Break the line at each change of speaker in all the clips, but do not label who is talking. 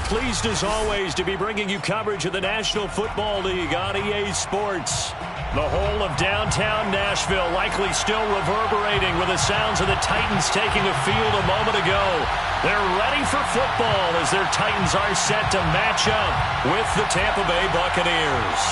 pleased as always to be bringing you coverage of the National Football League on EA Sports. The whole of downtown Nashville likely still reverberating with the sounds of the Titans taking a field a moment ago. They're ready for football as their Titans are set to match up with the Tampa Bay Buccaneers.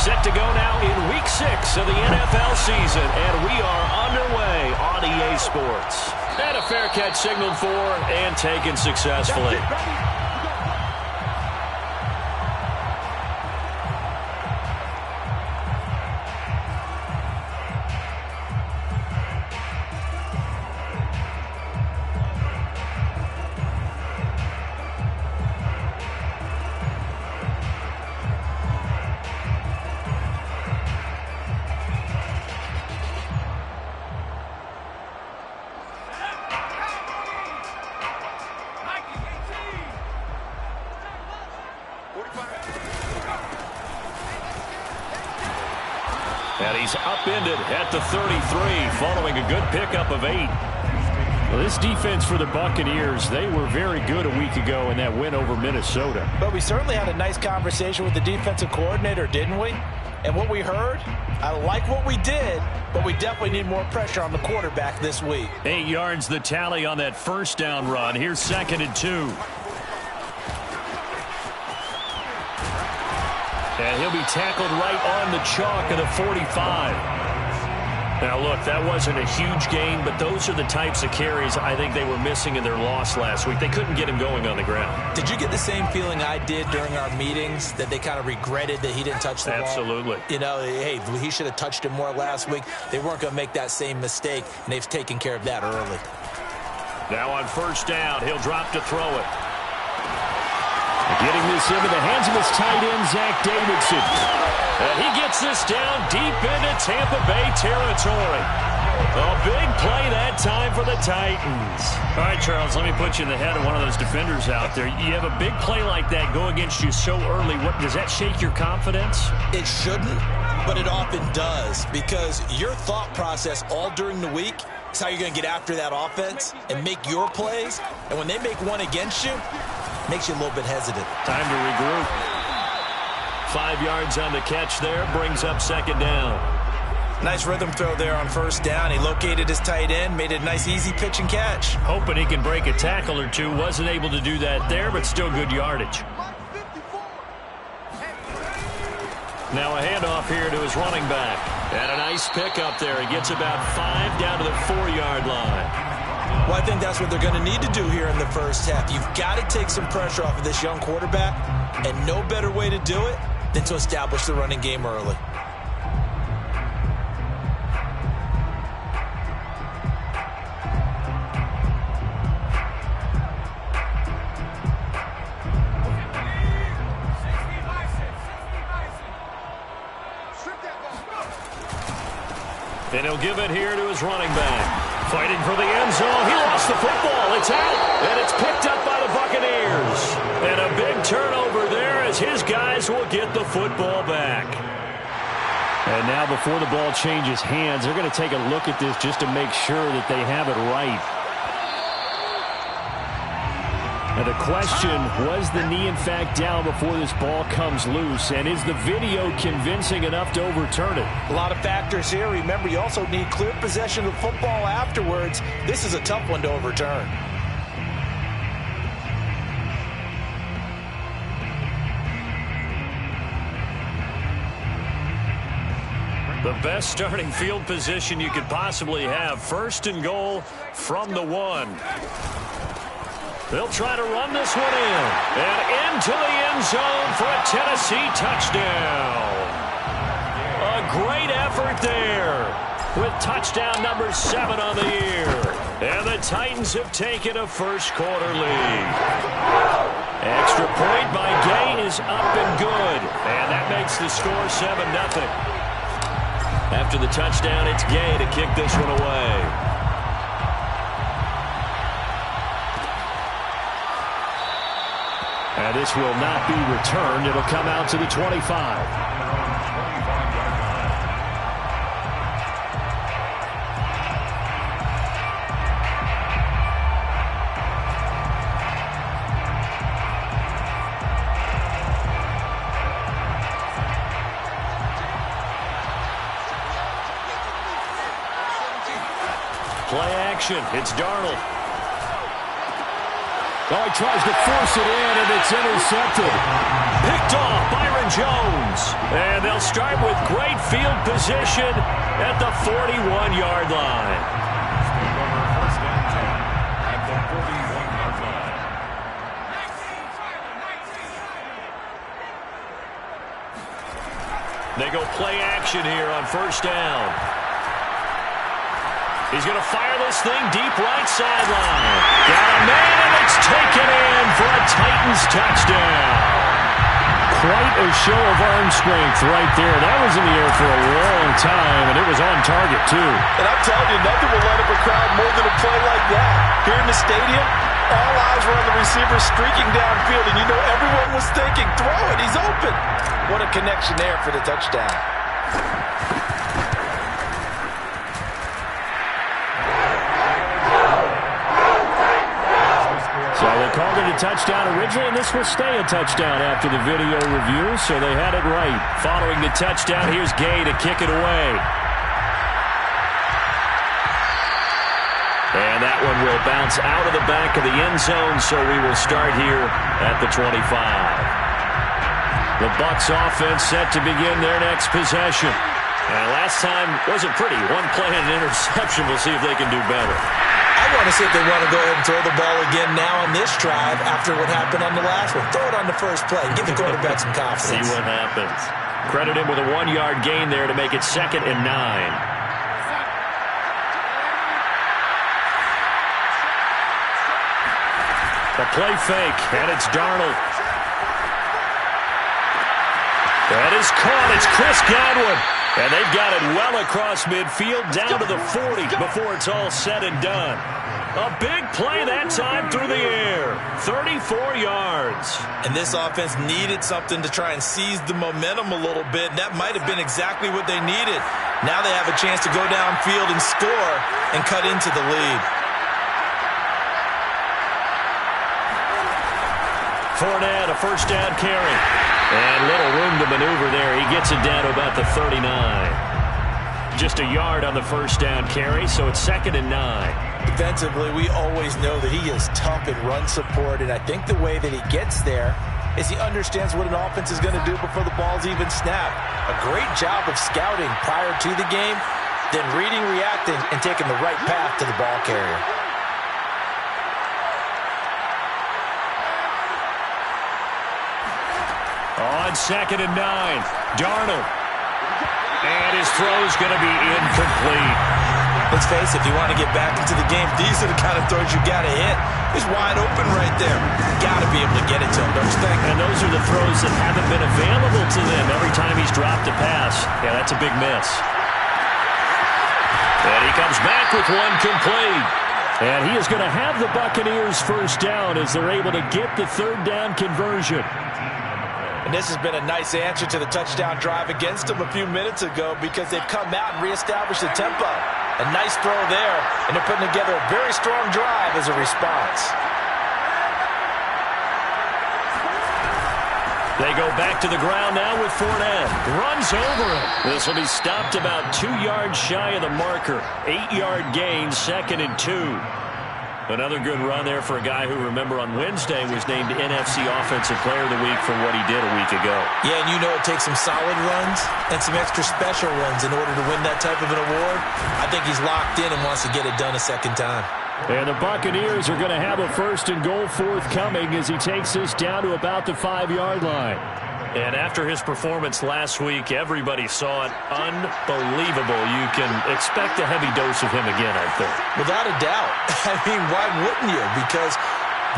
Set to go now in Week 6 of the NFL season, and we are underway on EA Sports. And a fair catch signaled for and taken successfully. And he's upended at the 33 following a good pickup of 8.
Well, this defense for the Buccaneers, they were very good a week ago in that win over Minnesota.
But we certainly had a nice conversation with the defensive coordinator, didn't we? And what we heard, I like what we did, but we definitely need more pressure on the quarterback this week.
8 yards the tally on that first down run. Here's 2nd and 2. And he'll be tackled right on the chalk of the 45. Now, look, that wasn't a huge gain, but those are the types of carries I think they were missing in their loss last week. They couldn't get him going on the ground.
Did you get the same feeling I did during our meetings, that they kind of regretted that he didn't touch the ball?
Absolutely.
You know, hey, he should have touched it more last week. They weren't going to make that same mistake, and they've taken care of that early.
Now on first down, he'll drop to throw it. Getting this into the hands of his tight end, Zach Davidson. And he gets this down deep into Tampa Bay territory. A big play that time for the Titans. All right, Charles, let me put you in the head of one of those defenders out there. You have a big play like that go against you so early. What, does that shake your confidence?
It shouldn't, but it often does, because your thought process all during the week is how you're going to get after that offense and make your plays. And when they make one against you, makes you a little bit hesitant.
Time to regroup. 5 yards on the catch there, brings up 2nd down.
Nice rhythm throw there on first down. He located his tight end, made it a nice easy pitch and catch.
Hoping he can break a tackle or two. Wasn't able to do that there, but still good yardage. Now a handoff here to his running back. And a nice pickup there. He gets about 5 down to the 4-yard line.
Well, I think that's what they're going to need to do here in the first half. You've got to take some pressure off of this young quarterback, and no better way to do it than to establish the running game early.
And he'll give it here to his running back. Fighting for the end zone. He lost the football. It's out. And it's picked up by the Buccaneers. And a big turnover there as his guys will get the football back.
And now before the ball changes hands, they're going to take a look at this just to make sure that they have it right. Now the question, was the knee in fact down before this ball comes loose? And is the video convincing enough to overturn it?
A lot of factors here. Remember, you also need clear possession of the football afterwards. This is a tough one to overturn.
The best starting field position you could possibly have. 1st and goal from the 1. They'll try to run this one in. And into the end zone for a Tennessee touchdown. A great effort there with touchdown number 7 on the year. And the Titans have taken a first-quarter lead. Extra point by Gay is up and good. And that makes the score 7-0. After the touchdown, it's Gay to kick this one away.
this will not be returned. It'll come out to the 25.
Play action. It's Darnold.
Oh, he tries to force it in, and it's intercepted.
Picked off Byron Jones. And they'll start with great field position at the 41-yard line.
First and 10 at the 41-yard line.
They go play action here on first down. He's going to fire this thing deep right sideline. Got a man, and it's taken in for a Titans touchdown.
Quite a show of arm strength right there. That was in the air for a long time, and it was on target, too.
And I'm telling you, nothing will light up a crowd more than a play like that. Here in the stadium, all eyes were on the receiver streaking downfield, and you know everyone was thinking, throw it, he's open. What a connection there for the touchdown.
So they called it a touchdown originally, and this will stay a touchdown after the video review, so they had it right.
Following the touchdown, here's Gay to kick it away. And that one will bounce out of the back of the end zone, so we will start here at the 25. The Bucs offense set to begin their next possession. And last time wasn't pretty. One play and an interception. We'll see if they can do better.
I want to see if they want to go ahead and throw the ball again now on this drive after what happened on the last one. Throw it on the first play. Give the quarterback some confidence.
See what happens. Credit him with a 1-yard gain there to make it 2nd and 9. The play fake, and it's Darnold. That is caught. It's Chris Godwin. And they've got it well across midfield, down to the 40 before it's all said and done. A big play that time through the air. 34 yards.
And this offense needed something to try and seize the momentum a little bit. That might have been exactly what they needed. Now they have a chance to go downfield and score and cut into the lead.
Fournette, a first down carry. And little room to maneuver there. He gets it down to about the 39. Just a yard on the first down carry, so it's 2nd and 9.
Defensively, we always know that he is tough in run support, and I think the way that he gets there is he understands what an offense is going to do before the ball's even snapped. A great job of scouting prior to the game, then reading, reacting, and taking the right path to the ball carrier.
On 2nd and 9, Darnold. And his throw's going to be incomplete.
Let's face it, if you want to get back into the game, these are the kind of throws you got to hit. He's wide open right there. Got to be able to get it to him, don't you think?
And those are the throws that haven't been available to them every time he's dropped a pass. Yeah, that's a big miss. And he comes back with one complete.
And he is going to have the Buccaneers first down as they're able to get the 3rd down conversion.
And this has been a nice answer to the touchdown drive against them a few minutes ago because they've come out and reestablished the tempo. A nice throw there, and they're putting together a very strong drive as a response.
They go back to the ground now with Fournette. Runs over him. This will be stopped about 2 yards shy of the marker. 8-yard gain, 2nd and 2. Another good run there for a guy who, remember, on Wednesday was named NFC Offensive Player of the Week for what he did a week ago.
Yeah, and you know it takes some solid runs and some extra special runs in order to win that type of an award. I think he's locked in and wants to get it done a second time.
And the Buccaneers are going to have a 1st and goal forthcoming as he takes this down to about the 5-yard line.
And after his performance last week, everybody saw it. Unbelievable. You can expect a heavy dose of him again, I think.
Without a doubt. I mean, why wouldn't you? Because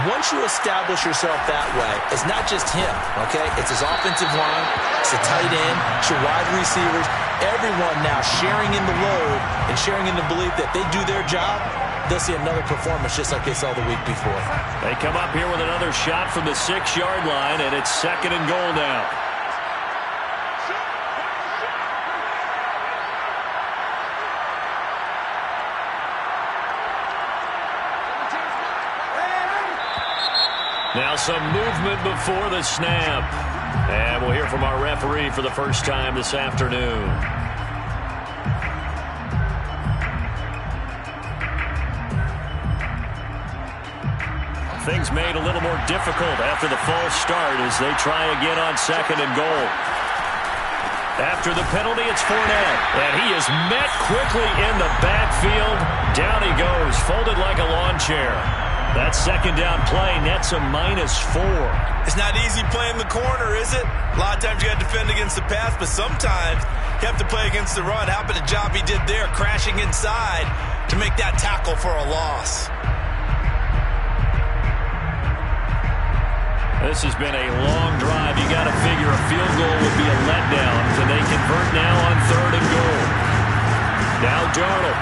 once you establish yourself that way, it's not just him, okay? It's his offensive line, it's the tight end, it's your wide receivers, everyone now sharing in the load and sharing in the belief that they do their job, they'll see another performance just like they saw the week before.
They come up here with another shot from the 6-yard line, and it's 2nd and goal now. Now some movement before the snap. And we'll hear from our referee for the first time this afternoon. Things made a little more difficult after the false start as they try again on 2nd and goal. After the penalty, it's Fournette. And he is met quickly in the backfield. Down he goes, folded like a lawn chair. That 2nd down play nets a -4.
It's not easy playing the corner, is it? A lot of times you got to defend against the pass, but sometimes you have to play against the run. How about the job he did there, crashing inside to make that tackle for a loss?
This has been a long drive. You got to figure a field goal would be a letdown. Can they convert now on 3rd and goal? Now Darnold.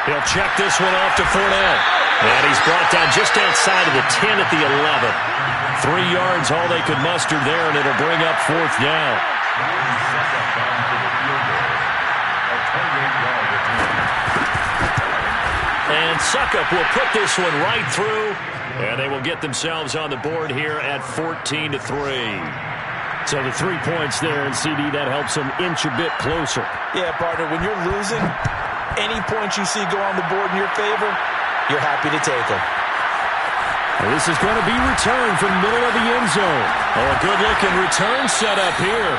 He'll check this one off to Fournette. And he's brought down just outside of the 10 at the 11. 3 yards, all they could muster there, and it'll bring up 4th down. And Suckup will put this one right through, and they will get themselves on the board here at 14-3.
So the 3 points there, and CD, that helps them inch a bit closer.
Yeah, partner, when you're losing, any points you see go on the board in your favor, you're happy to take them.
And this is going to be returned from middle of the end zone.
Oh, a good-looking return set up here.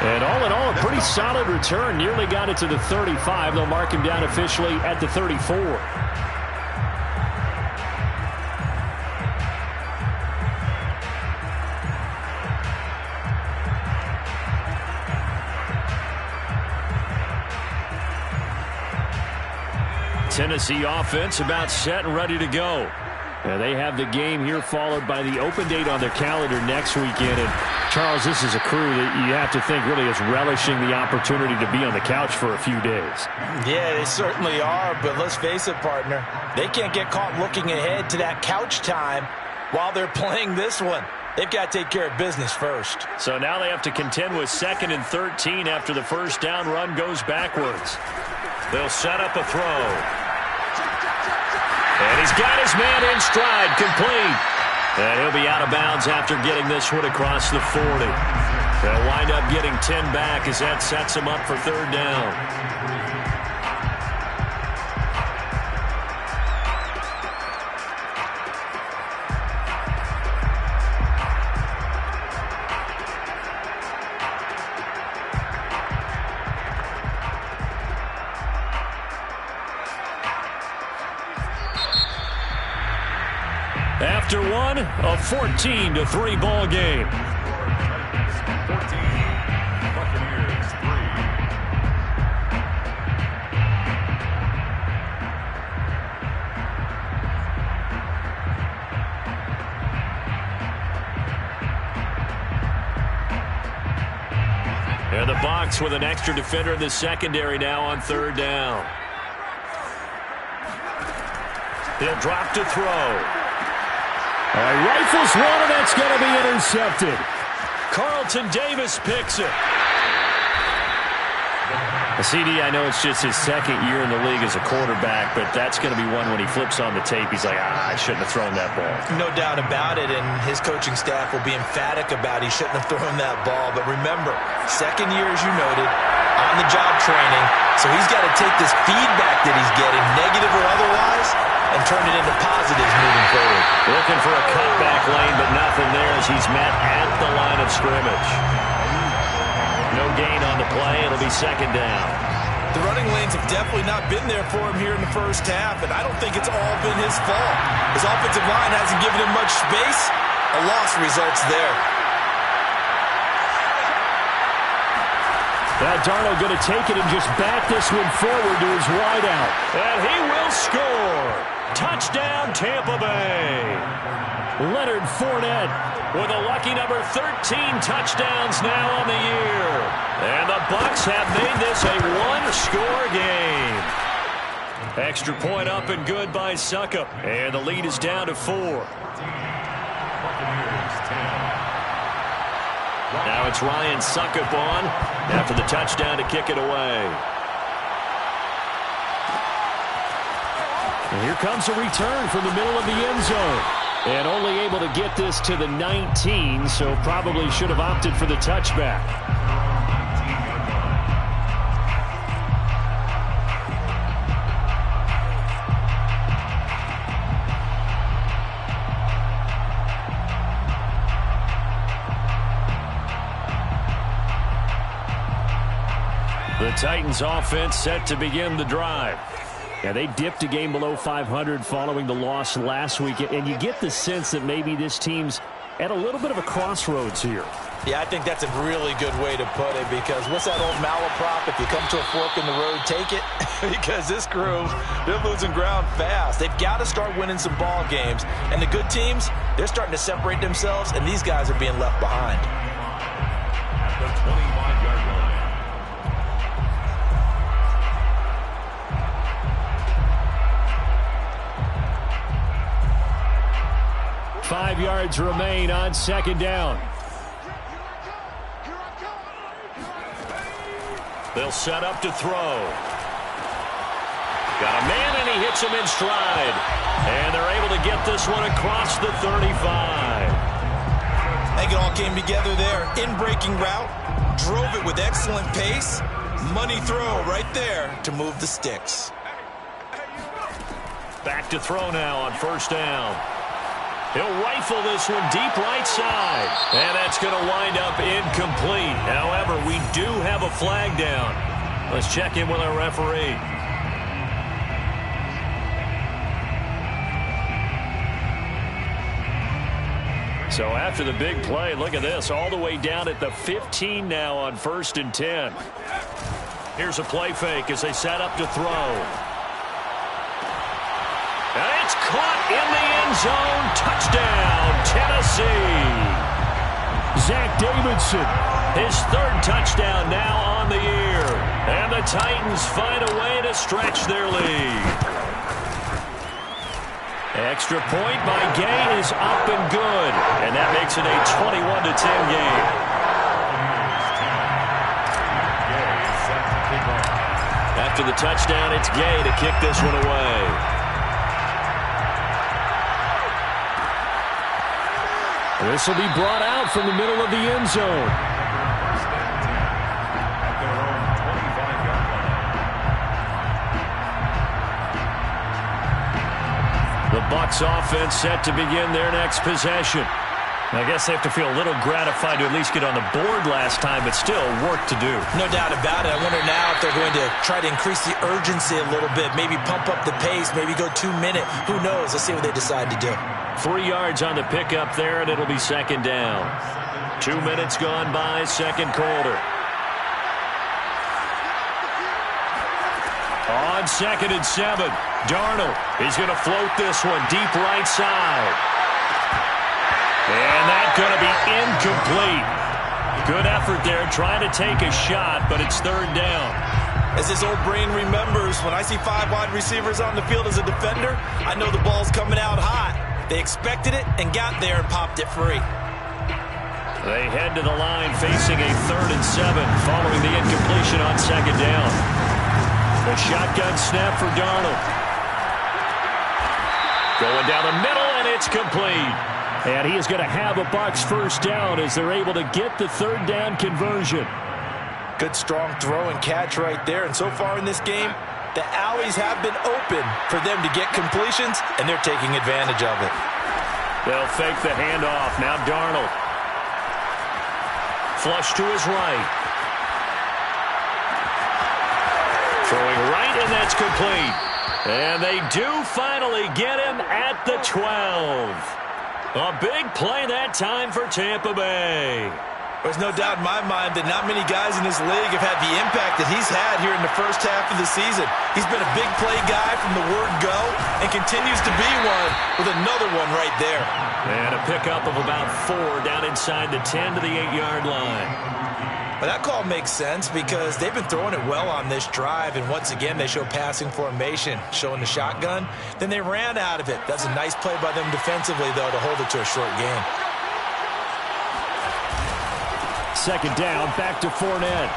And all in all, a pretty solid return. Nearly got it to the 35. They'll mark him down officially at the 34.
Tennessee offense about set and ready to go.
Yeah, they have the game here followed by the open date on their calendar next weekend. And, Charles, this is a crew that you have to think really is relishing the opportunity to be on the couch for a few days.
Yeah, they certainly are, but let's face it, partner. They can't get caught looking ahead to that couch time while they're playing this one. They've got to take care of business first.
So now they have to contend with 2nd and 13 after the first down run goes backwards. They'll set up a throw. And he's got his man in stride, complete. And he'll be out of bounds after getting this one across the 40. They'll wind up getting 10 back as that sets him up for 3rd down. After one, a 14-3 ball game.
14, Buccaneers 3.
And the Bucs with an extra defender in the secondary now on 3rd down. He'll drop to throw.
Rifles one, and that's going to be intercepted.
Carlton Davis picks it.
CD, I know it's just his 2nd year in the league as a quarterback, but that's going to be one when he flips on the tape. He's like, I shouldn't have thrown that ball.
No doubt about it, and his coaching staff will be emphatic about he shouldn't have thrown that ball. But remember, 2nd year, as you noted, on-the-job training, so he's got to take this feedback that he's getting, negative or otherwise, and turn it into positives moving forward.
Looking for a cutback lane, but nothing there as he's met at the line of scrimmage. No gain on the play. It'll be 2nd down.
The running lanes have definitely not been there for him here in the first half, and I don't think it's all been his fault. His offensive line hasn't given him much space. A loss results there.
Now Darnold going to take it and just back this one forward to his wideout.
And he will score. Touchdown, Tampa Bay.
Leonard Fournette
with a lucky number 13 touchdowns now on the year. And the Bucs have made this a one-score game. Extra point up and good by Suckup. And the lead is down to 4. Now it's Ryan Suckup on after the touchdown to kick it away.
And here comes a return from the middle of the end zone. And only able to get this to the 19, so probably should have opted for the touchback.
The Titans offense set to begin the drive.
Yeah, they dipped a game below 500 following the loss last week, and you get the sense that maybe this team's at a little bit of a crossroads here.
Yeah, I think that's a really good way to put it, because what's that old malaprop? If you come to a fork in the road, take it. Because this crew, they're losing ground fast. They've got to start winning some ball games. And the good teams, they're starting to separate themselves, and these guys are being left behind.
At the 25-yard line.
5 yards remain on second down.
They'll set up to throw. Got a man, and he hits him in stride. And they're able to get this one across the 35.
I think it all came together there. In-breaking route, drove it with excellent pace. Money throw right there to move the sticks.
Back to throw now on first down. He'll rifle this one deep right side. And that's going to wind up incomplete. However, we do have a flag down. Let's check in with our referee. So after the big play, look at this. All the way down at the 15 now on 1st and 10. Here's a play fake as they set up to throw. And it's caught in the end zone. Touchdown, Tennessee.
Zach Davidson.
His 3rd touchdown now on the year. And the Titans find a way to stretch their lead. Extra point by Gay is up and good. And that makes it a 21-10 game. After the touchdown, it's Gay to kick this one away.
This will be brought out from the middle of the end zone.
The Bucs offense set to begin their next possession. I guess they have to feel a little gratified to at least get on the board last time, but still work to do.
No doubt about it. I wonder now if they're going to try to increase the urgency a little bit, maybe pump up the pace, maybe go 2-minute. Who knows? Let's see what they decide to do.
3 yards on the pickup there, and it'll be second down. 2 minutes gone by, second quarter. On 2nd and 7, Darnold. He's going to float this one deep right side. And that's going to be incomplete. Good effort there, trying to take a shot, but it's 3rd down.
As his old brain remembers, when I see 5 wide receivers on the field as a defender, I know the ball's coming out hot. They expected it and got there and popped it free.
They head to the line facing a 3rd and 7 following the incompletion on 2nd down. The shotgun snap for Darnold. Going down the middle, and it's complete.
And he is going to have a Bucs first down as they're able to get the 3rd down conversion.
Good strong throw and catch right there. And so far in this game, the alleys have been open for them to get completions, and they're taking advantage of it.
They'll fake the handoff. Now Darnold. Flush to his right. Throwing right, and that's complete. And they do finally get him at the 12. A big play that time for Tampa Bay.
There's no doubt in my mind that not many guys in this league have had the impact that he's had here in the first half of the season. He's been a big play guy from the word go and and continues to be one with another one right there.
And a pickup of about 4 down inside the 10 to the 8-yard line.
But that call makes sense because they've been throwing it well on this drive, and once again they show passing formation, showing the shotgun. Then they ran out of it. That's a nice play by them defensively, though, to hold it to a short gain.
Second down, back to Fournette.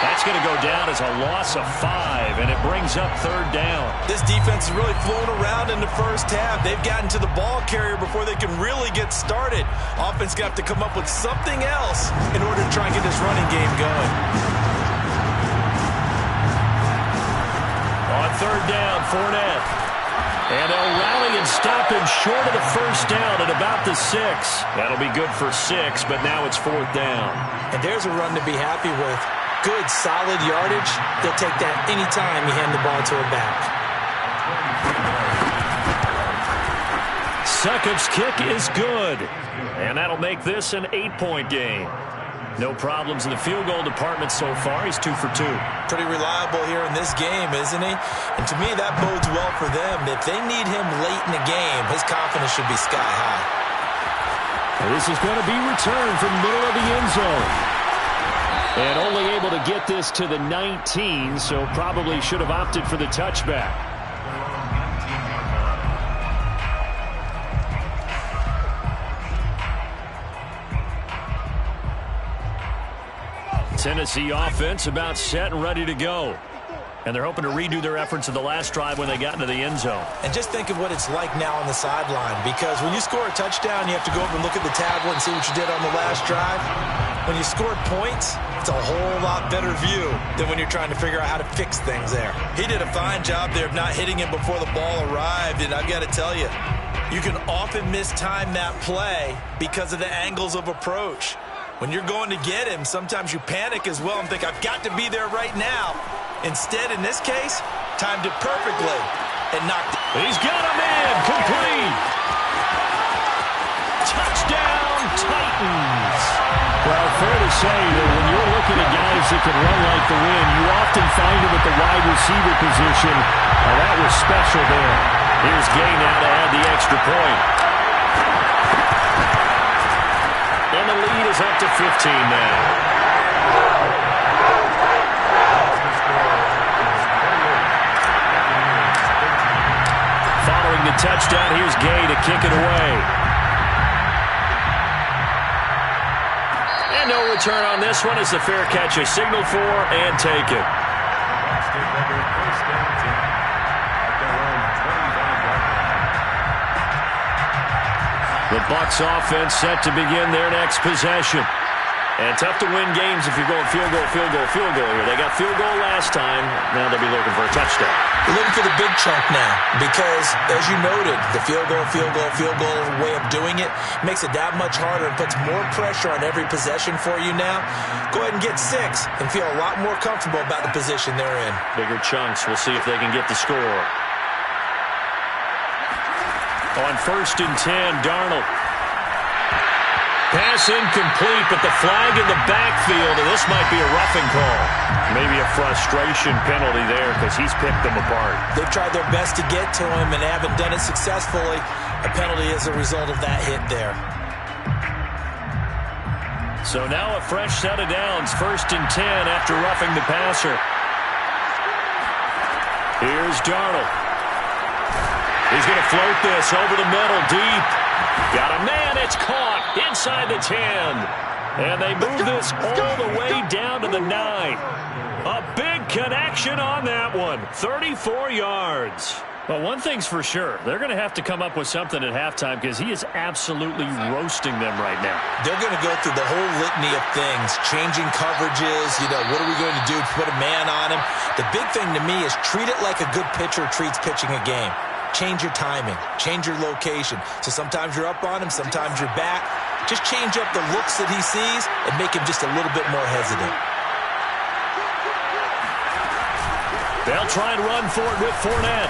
That's going to go down as a loss of 5, and it brings up third down.
This defense is really flown around in the first half. They've gotten to the ball carrier before they can really get started. Offense got to come up with something else in order to try and get this running game going.
On third down, Fournette. And they'll rally and stop him short of the first down at about the 6. That'll be good for 6, but now it's fourth down.
And there's a run to be happy with. Good, solid yardage. They'll take that anytime you hand the ball to a back.
Succop's kick is good. And that'll make this an 8-point game. No problems in the field goal department so far. He's 2 for 2.
Pretty reliable here in this game, isn't he? And to me, that bodes well for them. If they need him late in the game, his confidence should be sky high.
This is going to be returned from the middle of the end zone. And only able to get this to the 19, so probably should have opted for the touchback.
Tennessee offense about set and ready to go. And they're hoping to redo their efforts of the last drive when they got into the end zone.
And just think of what it's like now on the sideline, because when you score a touchdown, you have to go over and look at the tablet and see what you did on the last drive. When you scored points, it's a whole lot better view than when you're trying to figure out how to fix things there. He did a fine job there of not hitting him before the ball arrived, and I've got to tell you, you can often mistime that play because of the angles of approach. When you're going to get him, sometimes you panic as well and think, I've got to be there right now. Instead, in this case, timed it perfectly and knocked it.
He's got him in. Complete. Touchdown, Titans.
Well, fair to say that when you're looking at guys that can run like the wind, you often find them at the wide receiver position. Now, that was special there.
Here's Gay now to add the extra point. And the lead is up to 15 now. Following the touchdown, here's Gay to kick it away. And no return on this one as the fair catch is signaled for and taken. The Bucs offense set to begin their next possession. And tough to win games if you're going field goal, field goal, field goal here. They got field goal last time. Now they'll be looking for a touchdown.
They're looking for the big chunk now because, as you noted, the field goal way of doing it makes it that much harder and puts more pressure on every possession for you now. Go ahead and get 6 and feel a lot more comfortable about the position they're in.
Bigger chunks. We'll see if they can get the score. On 1st and 10, Darnold. Pass incomplete, but the flag in the backfield, and this might be a roughing call. Maybe a frustration penalty there because he's picked them apart.
They've tried their best to get to him and haven't done it successfully. A penalty as a result of that hit there.
So now a fresh set of downs, 1st and 10 after roughing the passer. Here's Darnold. He's going to float this over the middle, deep. Got a man, it's caught inside the 10. And they move this all the way down to the 9. A big connection on that one, 34 yards.
Well, one thing's for sure. They're going to have to come up with something at halftime because he is absolutely roasting them right now.
They're going to go through the whole litany of things, changing coverages, what are we going to do to put a man on him? The big thing to me is treat it like a good pitcher treats pitching a game. Change your timing. Change your location. So sometimes you're up on him, sometimes you're back. Just change up the looks that he sees and make him just a little bit more hesitant.
They'll try and run for it with Fournette.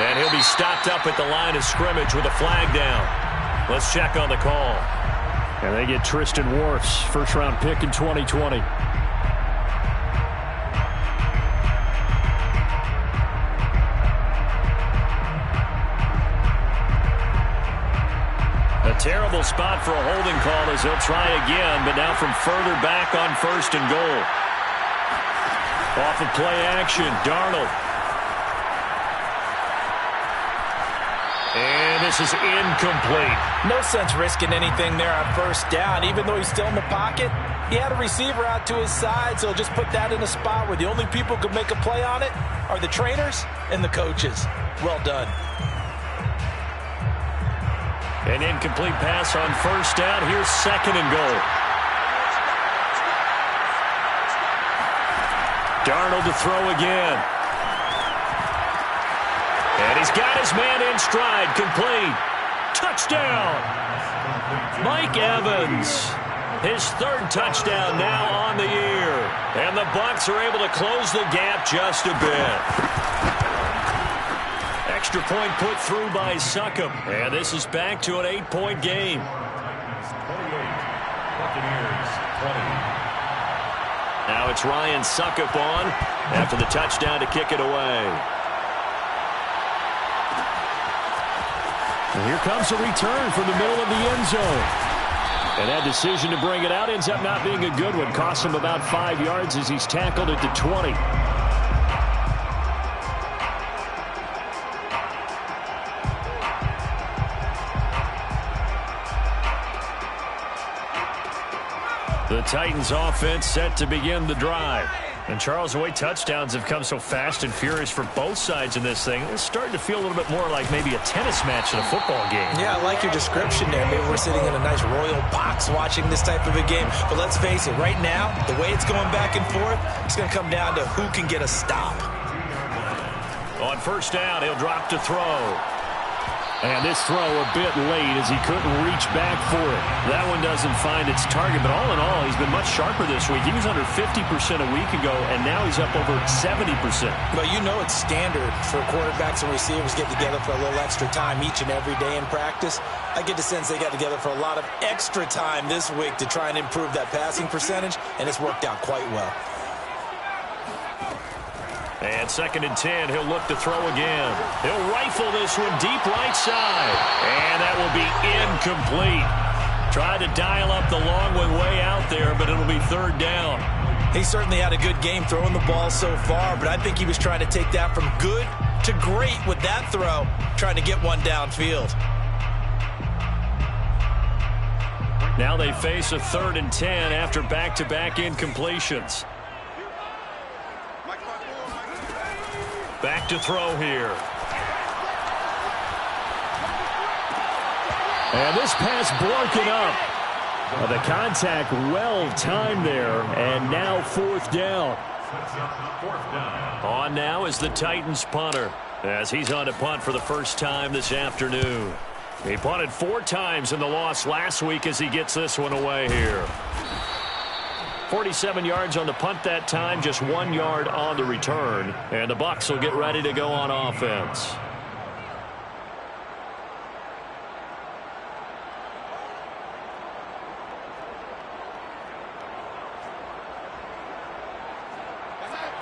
And he'll be stopped up at the line of scrimmage with a flag down. Let's check on the call.
And they get Tristan Wirfs, first-round pick in 2020.
Terrible spot for a holding call as they'll try again, but now from further back on 1st and goal. Off of play action, Darnold. And this is incomplete.
No sense risking anything there on 1st down. Even though he's still in the pocket, he had a receiver out to his side, so just put that in a spot where the only people who could make a play on it are the trainers and the coaches. Well done.
An incomplete pass on 1st down. Here's 2nd and goal. Darnold to throw again. And he's got his man in stride. Complete. Touchdown. Mike Evans. His 3rd touchdown now on the year. And the Bucs are able to close the gap just a bit. Extra point put through by Succop. And this is back to an 8-point game.
28. Buccaneers 20.
Now it's Ryan Succop on after the touchdown to kick it away.
And here comes a return from the middle of the end zone. And that decision to bring it out ends up not being a good one. Costs him about 5 yards as he's tackled at the 20.
The Titans offense set to begin the drive. And Charles, the way touchdowns have come so fast and furious for both sides in this thing, it's starting to feel a little bit more like maybe a tennis match in a football game.
Yeah, I like your description there. Maybe we're sitting in a nice royal box watching this type of a game. But let's face it, right now, the way it's going back and forth, it's going to come down to who can get a stop.
On 1st down, he'll drop to throw.
And this throw a bit late as he couldn't reach back for it.
That one doesn't find its target, but all in all, he's been much sharper this week. He was under 50% a week ago, and now he's up over 70%.
But you know it's standard for quarterbacks and receivers get together for a little extra time each and every day in practice. I get the sense they got together for a lot of extra time this week to try and improve that passing percentage, and it's worked out quite well.
And 2nd and 10, he'll look to throw again. He'll rifle this one deep right side. And that will be incomplete. Tried to dial up the long one way out there, but it'll be 3rd down.
He certainly had a good game throwing the ball so far, but I think he was trying to take that from good to great with that throw, trying to get one downfield.
Now they face a 3rd and 10 after back-to-back incompletions. Back to throw here.
And this pass broken up. The contact well timed there, and now 4th down.
4th down.
On now is the Titans punter, as he's on to punt for the first time this afternoon. He punted 4 times in the loss last week as he gets this one away here. 47 yards on the punt that time, just 1 yard on the return. And the Bucs will get ready to go on offense.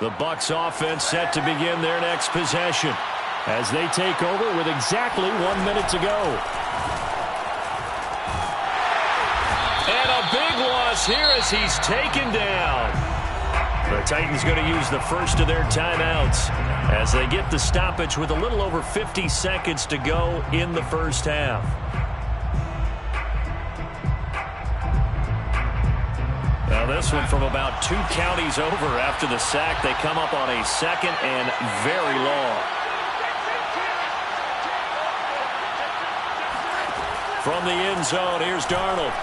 The Bucs offense set to begin their next possession as they take over with exactly 1 minute to go. And a big loss here as he's taken down. The Titans going to use the first of their timeouts as they get the stoppage with a little over 50 seconds to go in the first half. Now this one from about 2 counties over after the sack. They come up on a 2nd and very long. From the end zone, here's Darnold.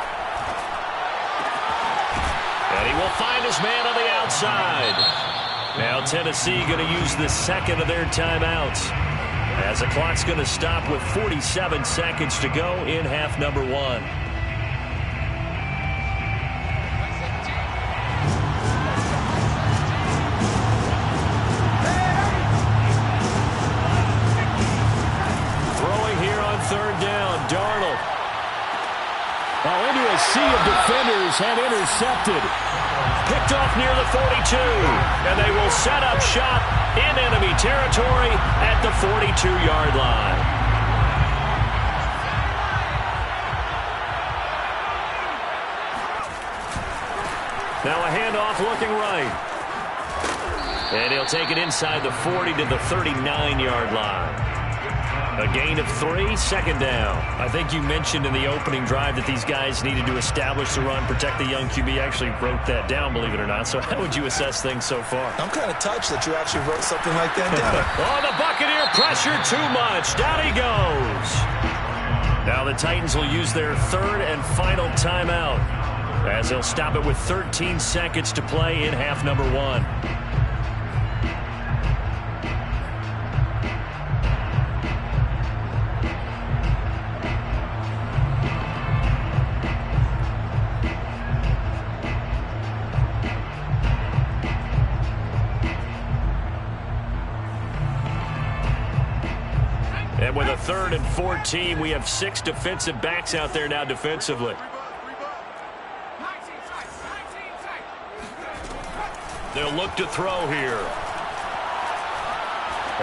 And he will find his man on the outside. Now Tennessee going to use the 2nd of their timeouts as the clock's going to stop with 47 seconds to go in half number 1. Throwing here on 3rd down, Darnold.
Into a sea of defenders and intercepted.
Picked off near the 42. And they will set up shop in enemy territory at the 42-yard line. Now a handoff looking right. And he'll take it inside the 40 to the 39-yard line. A gain of 3, second down.
I think you mentioned in the opening drive that these guys needed to establish the run, protect the young QB. I actually wrote that down, believe it or not. So how would you assess things so far?
I'm kind of touched that you actually wrote something like that down.
Oh, the Buccaneer pressure too much. Down he goes. Now the Titans will use their third and final timeout as they'll stop it with 13 seconds to play in half number 1. And with a 3rd and 14, we have 6 defensive backs out there now defensively. They'll look to throw here.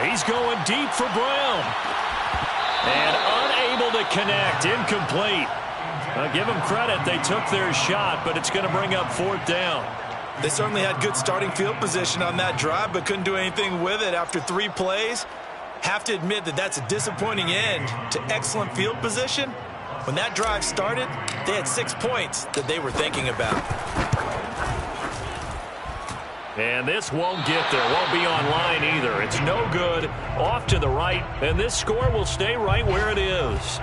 He's going deep for Brown. And unable to connect. Incomplete. Give them credit. They took their shot, but it's going to bring up 4th down.
They certainly had good starting field position on that drive, but couldn't do anything with it after 3 plays. Have to admit that that's a disappointing end to excellent field position. When that drive started, they had 6 points that they were thinking about.
And this won't get there. Won't be online either. It's no good. Off to the right. And this score will stay right where it is.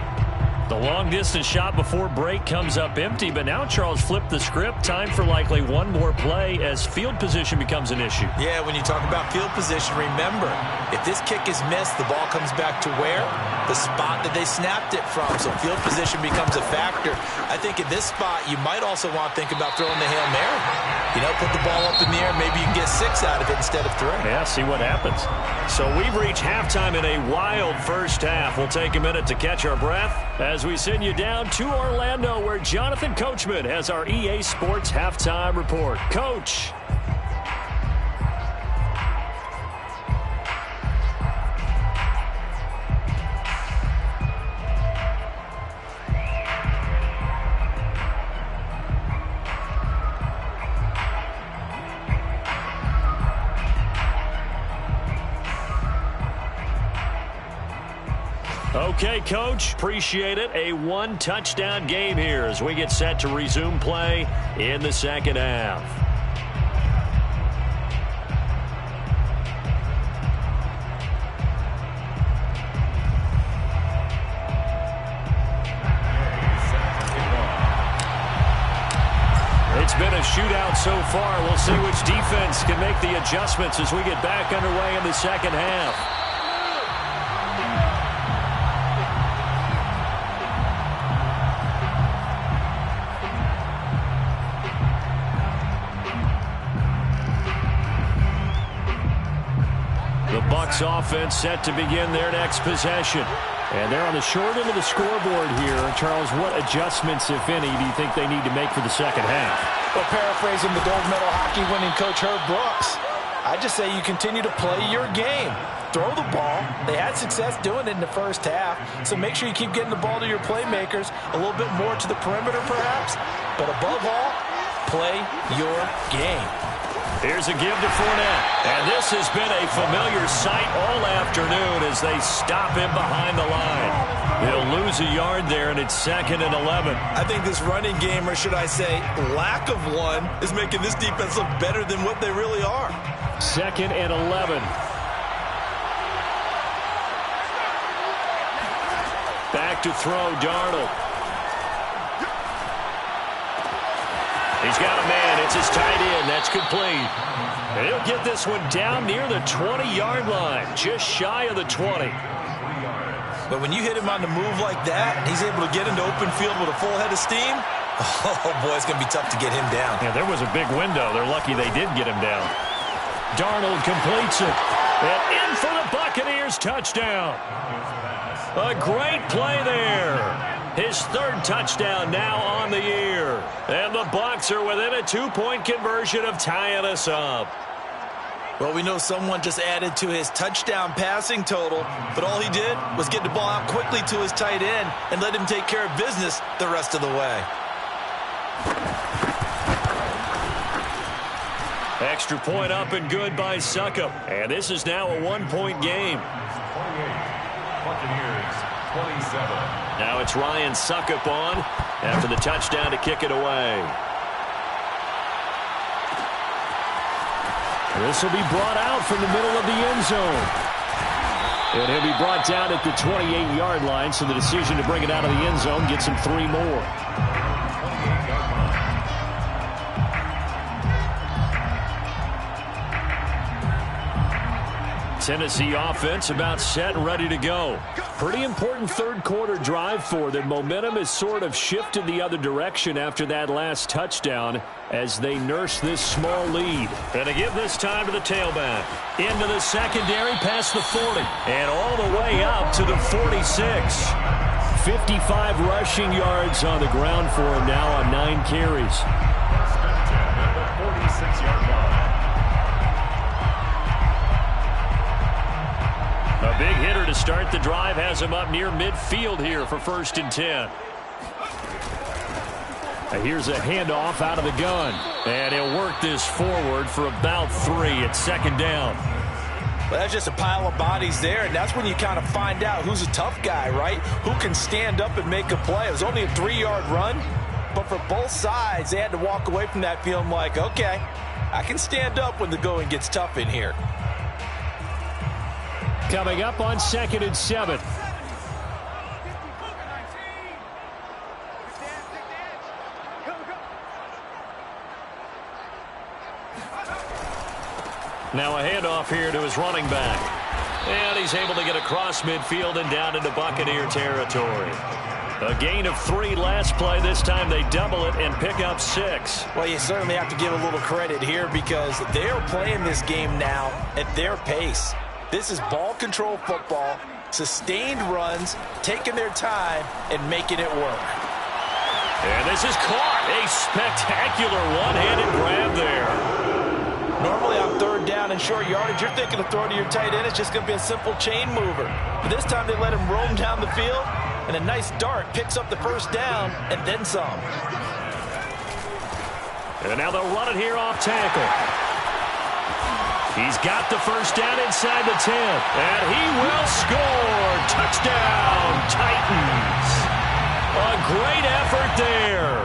The long-distance shot before break comes up empty, but now Charles flipped the script. Time for likely one more play as field position becomes an issue.
Yeah, when you talk about field position, remember, if this kick is missed, the ball comes back to where? The spot that they snapped it from. So field position becomes a factor. I think at this spot, you might also want to think about throwing the Hail Mary. You know, put the ball up in the air. Maybe you can get 6 out of it instead of 3.
Yeah, see what happens. So we've reached halftime in a wild first half. We'll take a minute to catch our breath as we send you down to Orlando, where Jonathan Coachman has our EA Sports Halftime Report. Coach. Okay, Coach, appreciate it. A 1-touchdown game here as we get set to resume play in the second half. It's been a shootout so far. We'll see which defense can make the adjustments as we get back underway in the second half. The Bucs offense set to begin their next possession. And they're on the short end of the scoreboard here. Charles, what adjustments, if any, do you think they need to make for the second half?
Well, paraphrasing the gold medal hockey winning coach Herb Brooks, I just say you continue to play your game. Throw the ball. They had success doing it in the first half, so make sure you keep getting the ball to your playmakers, a little bit more to the perimeter perhaps, but above all, play your game.
Here's a give to Fournette. And this has been a familiar sight all afternoon as they stop him behind the line. He'll lose a yard there, and it's 2nd and 11.
I think this running game, or should I say lack of one, is making this defense look better than what they really are.
2nd and 11. Back to throw, Darnold. He's got a man. It's his tight end. That's complete. And he'll get this one down near the 20-yard line, just shy of the 20.
But when you hit him on the move like that, he's able to get into open field with a full head of steam, oh, boy, it's going to be tough to get him down.
Yeah, there was a big window. They're lucky they did get him down. Darnold completes it. And in for the Buccaneers, touchdown. A great play there. His 3rd touchdown now on the year. And the Bucs are within a 2-point conversion of tying us up.
Well, we know someone just added to his touchdown passing total, but all he did was get the ball out quickly to his tight end and let him take care of business the rest of the way.
Extra point up and good by Suckup. And this is now a one-point game.
28. Buccaneers, 27.
Now it's Ryan Suckup on after the touchdown to kick it away.
This will be brought out from the middle of the end zone. And he'll be brought down at the 28-yard line, so the decision to bring it out of the end zone gets him 3 more.
Tennessee offense about set and ready to go.
Pretty important third-quarter drive for them. Momentum has sort of shifted the other direction after that last touchdown as they nurse this small lead.
And to give this time to the tailback. Into the secondary, past the 40. And all the way up to the 46.
55 rushing yards on the ground for him now on 9 carries.
At the 46-yard line.
A big hitter to start the drive has him up near midfield here for 1st and 10.
Here's a handoff out of the gun.
And he'll work this forward for about 3 at 2nd down.
Well, that's just a pile of bodies there, and that's when you kind of find out who's a tough guy, right? Who can stand up and make a play. It was only a 3-yard run, but for both sides, they had to walk away from that feeling like, okay, I can stand up when the going gets tough in here.
Coming up on 2nd and 7.
Now a handoff here to his running back. And he's able to get across midfield and down into Buccaneer territory. A gain of 3 last play. This time they double it and pick up 6.
Well, you certainly have to give a little credit here because they're playing this game now at their pace. This is ball control football, sustained runs, taking their time, and making it work.
And this is caught. A spectacular one-handed grab there.
Normally on 3rd down and short yardage, you're thinking of throwing to your tight end. It's just going to be a simple chain mover. But this time they let him roam down the field, and a nice dart picks up the 1st down and then some.
And now they'll run it here off tackle. He's got the 1st down inside the 10. And he will score. Touchdown, Titans. A great effort there.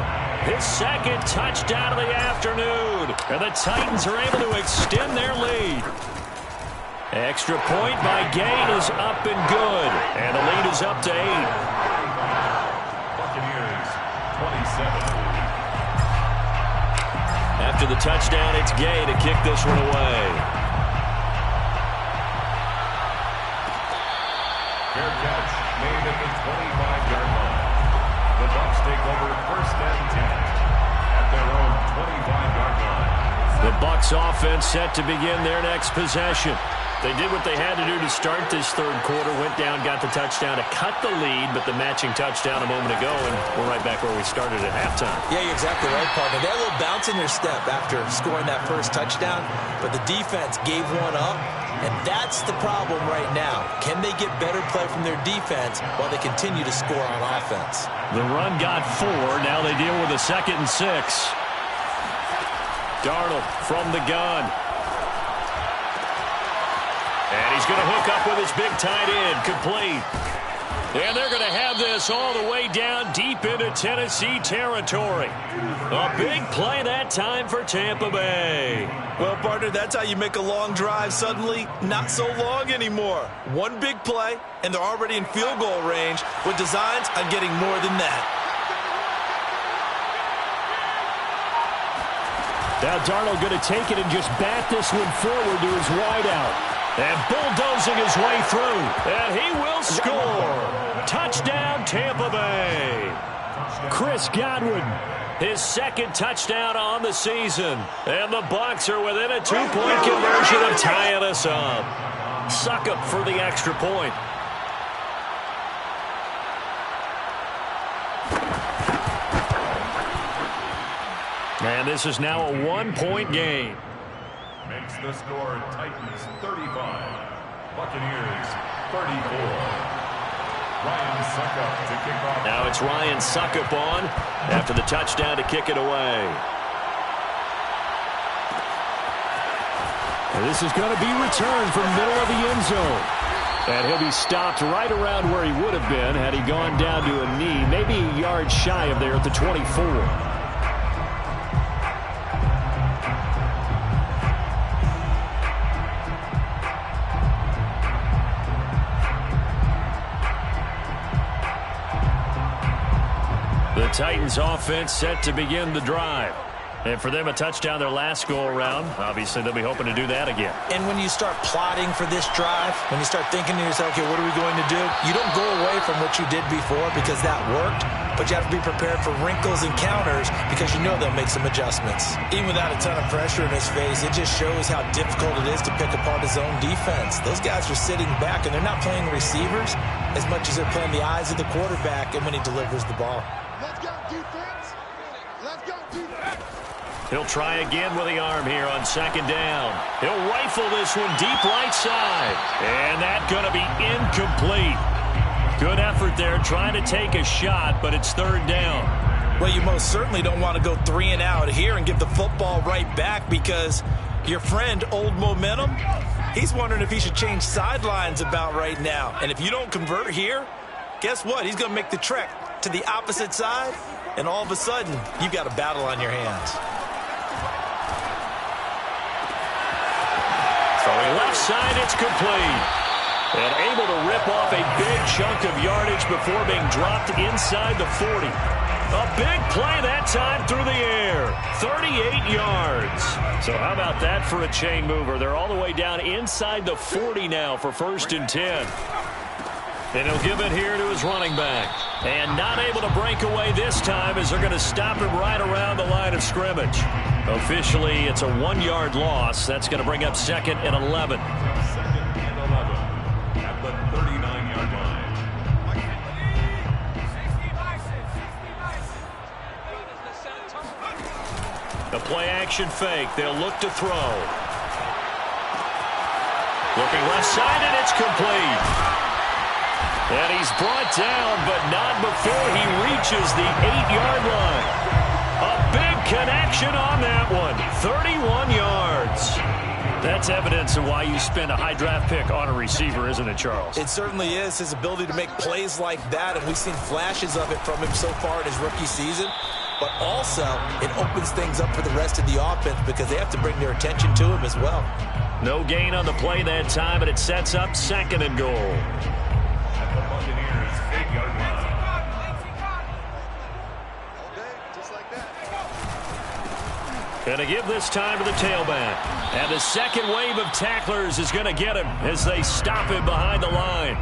His 2nd touchdown of the afternoon. And the Titans are able to extend their lead. Extra point by Gain is up and good. And the lead is up to 8.
Buccaneers, 27.
After the touchdown, it's Gay to kick this one away.
Fair catch made at the 25-yard line. The Bucs take over 1st and 10 at their own 25-yard line.
The Bucs offense set to begin their next possession. They did what they had to do to start this 3rd quarter, went down, got the touchdown to cut the lead, but the matching touchdown a moment ago, and we're right back where we started at halftime.
Yeah, you're exactly right, partner. They had a little bounce in their step after scoring that 1st touchdown, but the defense gave one up, and that's the problem right now. Can they get better play from their defense while they continue to score on offense?
The run got 4. Now they deal with a 2nd and 6. Darnold from the gun. And he's going to hook up with his big tight end, complete. And they're going to have this all the way down deep into Tennessee territory. A big play that time for Tampa Bay.
Well, partner, that's how you make a long drive suddenly not so long anymore. One big play, and they're already in field goal range with designs on getting more than that.
Now Darnold going to take it and just bat this one forward to his wideout.
And bulldozing his way through. And he will score. Touchdown, Tampa Bay.
Chris Godwin.
His 2nd touchdown on the season. And the Bucs are within a 2-point conversion of tying us up. Suckup for the extra point. And this is now a 1-point game.
Makes the score Titans 35, Buccaneers 34. Ryan Suckup to kick off.
Now it's Ryan Suckup on after the touchdown to kick it away.
This is going to be returned from middle of the end zone. And he'll be stopped right around where he would have been had he gone down to a knee, maybe a yard shy of there at the 24. The Titans offense set to begin the drive. And for them, a touchdown their last go-around. Obviously, they'll be hoping to do that again.
And when you start plotting for this drive, when you start thinking to yourself, okay, what are we going to do? You don't go away from what you did before because that worked, but you have to be prepared for wrinkles and counters because you know they'll make some adjustments. Even without a ton of pressure in his face, it just shows how difficult it is to pick apart his own defense. Those guys are sitting back, and they're not playing receivers as much as they're playing the eyes of the quarterback and when he delivers the ball.
Let's go, defense. Let's go, defense.
He'll try again with the arm here on second down. He'll rifle this one deep right side. And that's going to be incomplete. Good effort there trying to take a shot, but it's third down.
Well, you most certainly don't want to go 3 and out here and give the football right back because your friend, Old Momentum, he's wondering if he should change sidelines about right now. And if you don't convert here, guess what? He's going to make the trek to the opposite side, and all of a sudden, you've got a battle on your hands.
Left side, it's complete. And able to rip off a big chunk of yardage before being dropped inside the 40. A big play that time through the air. 38 yards. So how about that for a chain mover? They're all the way down inside the 40 now for 1st and 10. And he'll give it here to his running back. And not able to break away this time as they're going to stop him right around the line of scrimmage. Officially, it's a 1-yard loss. That's going to bring up 2nd and 11.
2nd and 11 at the 39-yard line.
The play-action fake. They'll look to throw. Looking left side, and it's complete. And he's brought down, but not before he reaches the 8-yard line. A big connection on that one. 31 yards. That's evidence of why you spend a high draft pick on a receiver, isn't it, Charles?
It certainly is. His ability to make plays like that, and we've seen flashes of it from him so far in his rookie season. But also, it opens things up for the rest of the offense because they have to bring their attention to him as well.
No gain on the play that time, and it sets up 2nd and goal.
At the Buccaneers' 8-yard line.
Going to give this time to the tailback. And the second wave of tacklers is going to get him as they stop him behind the line.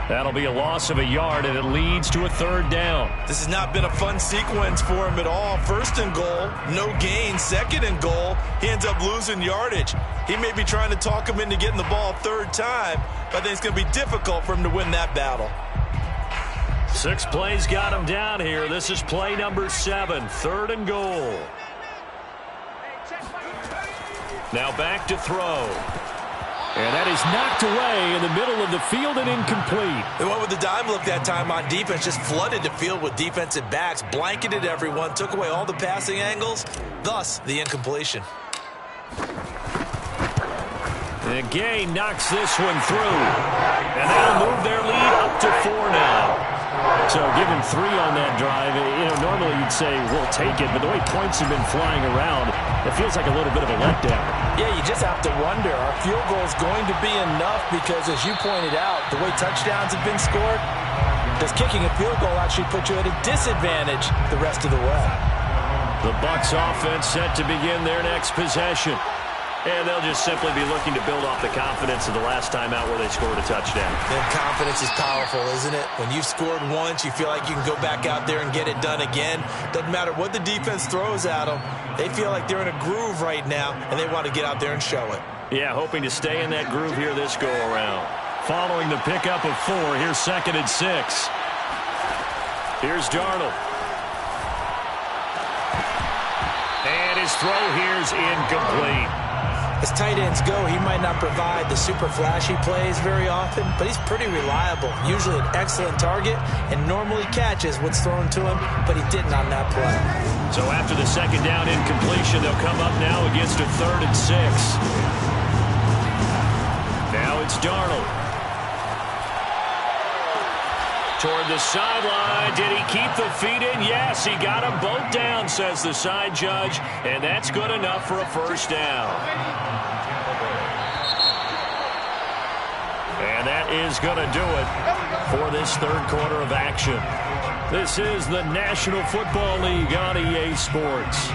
That'll be a loss of a yard, and it leads to a 3rd down.
This has not been a fun sequence for him at all. 1st and goal, no gain. 2nd and goal, he ends up losing yardage. He may be trying to talk him into getting the ball 3rd time, but I think it's going to be difficult for him to win that battle.
6 plays got him down here. This is play number 7, 3rd and goal. Now back to throw.
And that is knocked away in the middle of the field and incomplete.
They went with the dime look that time on defense, just flooded the field with defensive backs, blanketed everyone, took away all the passing angles, thus the incompletion.
And Gay knocks this one through. And that'll move their lead up to 4 now.
So given 3 on that drive, normally you'd say, we'll take it. But the way points have been flying around, it feels like a little bit of a letdown.
Yeah, you just have to wonder, are field goals going to be enough? Because as you pointed out, the way touchdowns have been scored, does kicking a field goal actually put you at a disadvantage the rest of the way?
The Bucs offense set to begin their next possession. And they'll just simply be looking to build off the confidence of the last time out where they scored a touchdown.
And confidence is powerful, isn't it? When you've scored once, you feel like you can go back out there and get it done again. Doesn't matter what the defense throws at them. They feel like they're in a groove right now, and they want to get out there and show it.
Yeah, hoping to stay in that groove here this go-around. Following the pickup of 4, here's 2nd and 6. Here's Darnold. And his throw here's incomplete.
As tight ends go, he might not provide the super flashy plays very often, but he's pretty reliable, usually an excellent target, and normally catches what's thrown to him, but he didn't on that play.
So after the 2nd down incompletion, they'll come up now against a 3rd and 6. it's Darnold. Toward the sideline. Did he keep the feet in? Yes, he got them both down, says the side judge. And that's good enough for a first down. And that is going to do it for this third quarter of action. This is the National Football League on EA Sports.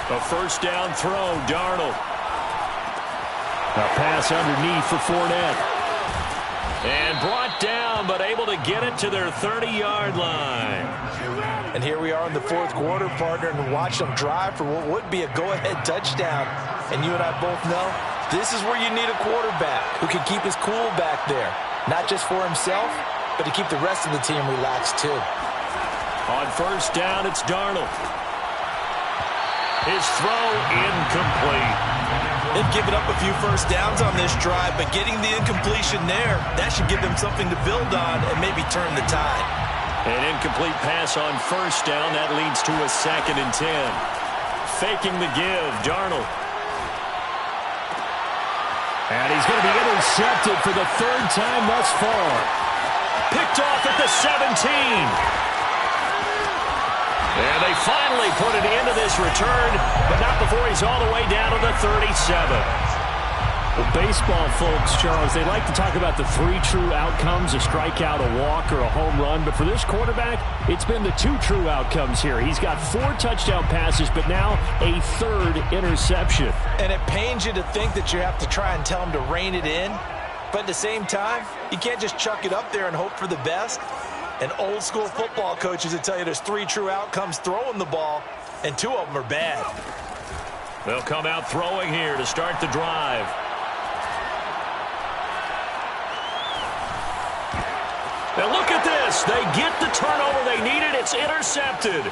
A first down throw, Darnold. A pass underneath for Fournette. And brought down, but able to get it to their 30-yard line.
And here we are in the fourth quarter, partner, and watch them drive for what would be a go-ahead touchdown. And you and I both know this is where you need a quarterback who can keep his cool back there. Not just for himself, but to keep the rest of the team relaxed too.
On first down, it's Darnold. His throw incomplete.
They've given up a few first downs on this drive, but getting the incompletion there, that should give them something to build on and maybe turn the tide.
An incomplete pass on first down. That leads to a 2nd and 10. Faking the give, Darnold.
And he's going to be intercepted for the third time thus far.
Picked off at the 17. And they finally put it into this return, but not before he's all the way down to the 37.
Well, baseball folks, Charles, they like to talk about the 3 true outcomes, a strikeout, a walk, or a home run. But for this quarterback, it's been the 2 true outcomes here. He's got 4 touchdown passes, but now a 3rd interception.
And it pains you to think that you have to try and tell him to rein it in. But at the same time, you can't just chuck it up there and hope for the best. And old school football coaches will tell you there's 3 true outcomes throwing the ball, and 2 of them are bad.
They'll come out throwing here to start the drive. And look at this. They get the turnover they needed. It's intercepted.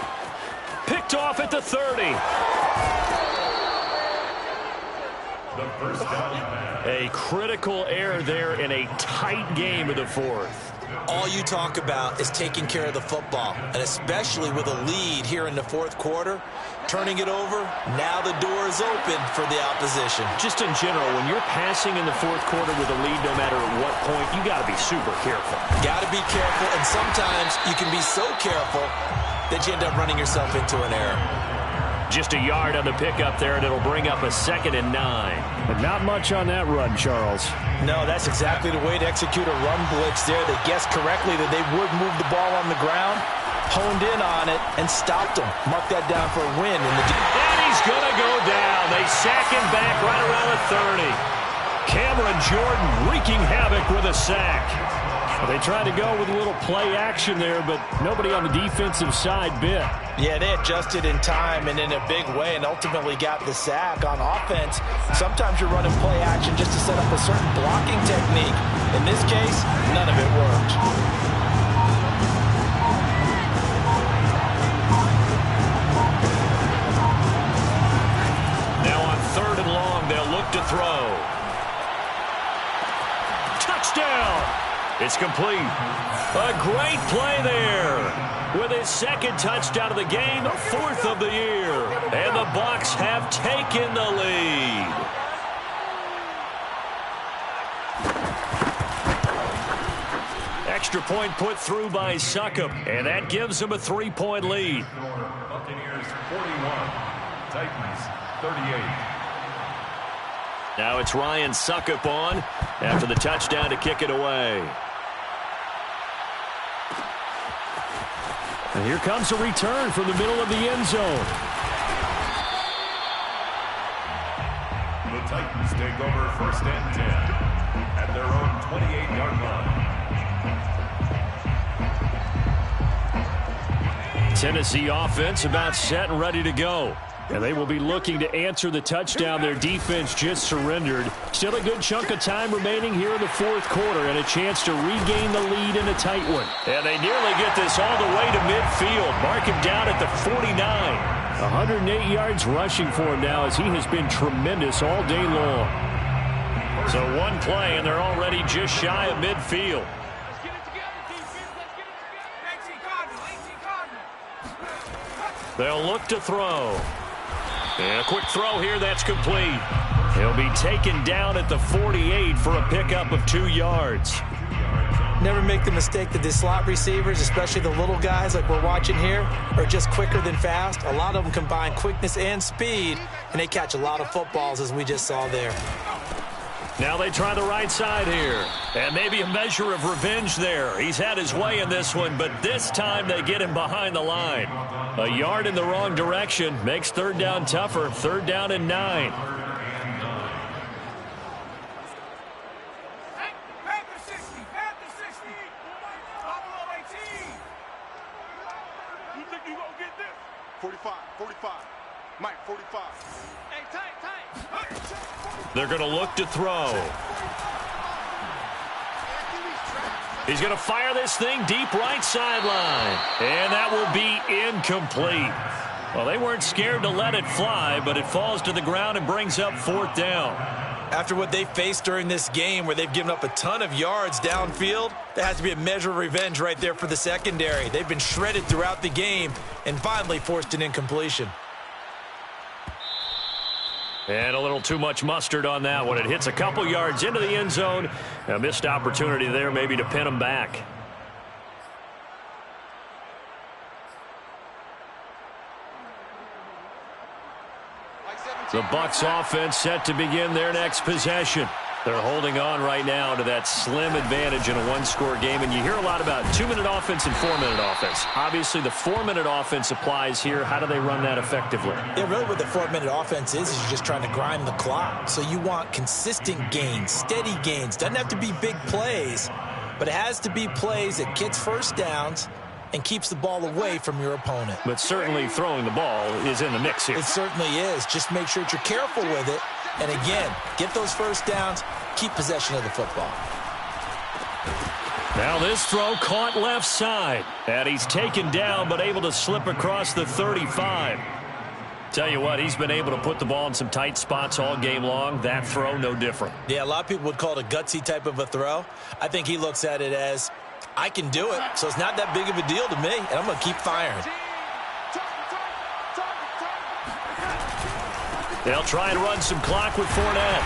Picked off at the 30.
The first down.
A critical error there in a tight game of the fourth.
All you talk about is taking care of the football, and especially with a lead here in the fourth quarter, turning it over, now the door is open for the opposition.
Just in general, when you're passing in the fourth quarter with a lead, no matter at what point, you got to be super careful.
Got to be careful, and sometimes you can be so careful that you end up running yourself into an error.
Just a yard on the pickup there, and it'll bring up a 2nd and 9.
But not much on that run, Charles.
No, that's exactly the way to execute a run blitz there. They guessed correctly that they would move the ball on the ground, honed in on it, and stopped him. Mark that down for a win.
And he's going to go down. They sack him back right around the 30. Cameron Jordan wreaking havoc with a sack.
They tried to go with a little play action there, but nobody on the defensive side bit.
Yeah, they adjusted in time and in a big way and ultimately got the sack. On offense, sometimes you're running play action just to set up a certain blocking technique. In this case, none of it worked.
Now on 3rd and long, they'll look to throw. Touchdown! It's complete. A great play there. With his 2nd touchdown of the game, 4th of the year. And the Bucs have taken the lead. Extra point put through by Succop, and that gives them a 3-point lead.
Buccaneers 41, Titans 38.
Now it's Ryan Succop on after the touchdown to kick it away.
And here comes a return from the middle of the end zone.
The Titans take over 1st and 10 at their own 28-yard line.
Tennessee offense about set and ready to go. And they will be looking to answer the touchdown their defense just surrendered. Still a good chunk of time remaining here in the fourth quarter and a chance to regain the lead in a tight one. And they nearly get this all the way to midfield. Mark him down at the 49.
108 yards rushing for him now as he has been tremendous all day long.
So one play and they're already just shy of midfield. They'll look to throw. And a quick throw here, that's complete. He'll be taken down at the 48 for a pickup of 2 yards.
Never make the mistake that the slot receivers, especially the little guys like we're watching here, are just quicker than fast. A lot of them combine quickness and speed, and they catch a lot of footballs, as we just saw there.
Now they try the right side here. And maybe a measure of revenge there. He's had his way in this one, but this time they get him behind the line. A yard in the wrong direction makes third down tougher. 3rd down and 9. They're going to look to throw. He's going to fire this thing deep right sideline. And that will be incomplete. Well, they weren't scared to let it fly, but it falls to the ground and brings up 4th down.
After what they faced during this game where they've given up a ton of yards downfield, there has to be a measure of revenge right there for the secondary. They've been shredded throughout the game and finally forced an incompletion.
And a little too much mustard on that one. It hits a couple yards into the end zone. A missed opportunity there maybe to pin them back. The Bucs offense set to begin their next possession. They're holding on right now to that slim advantage in a one-score game. And you hear a lot about 2-minute offense and 4-minute offense. Obviously, the 4-minute offense applies here. How do they run that effectively?
Yeah, really what the 4-minute offense is you're just trying to grind the clock. So you want consistent gains, steady gains. Doesn't have to be big plays, but it has to be plays that gets first downs and keeps the ball away from your opponent.
But certainly throwing the ball is in the mix here.
It certainly is. Just make sure that you're careful with it. And again, get those first downs, keep possession of the football.
Now this throw caught left side. And he's taken down but able to slip across the 35. Tell you what, he's been able to put the ball in some tight spots all game long. That throw, no different.
Yeah, a lot of people would call it a gutsy type of a throw. I think he looks at it as, I can do it, so it's not that big of a deal to me, and I'm going to keep firing.
They'll try and run some clock with Fournette.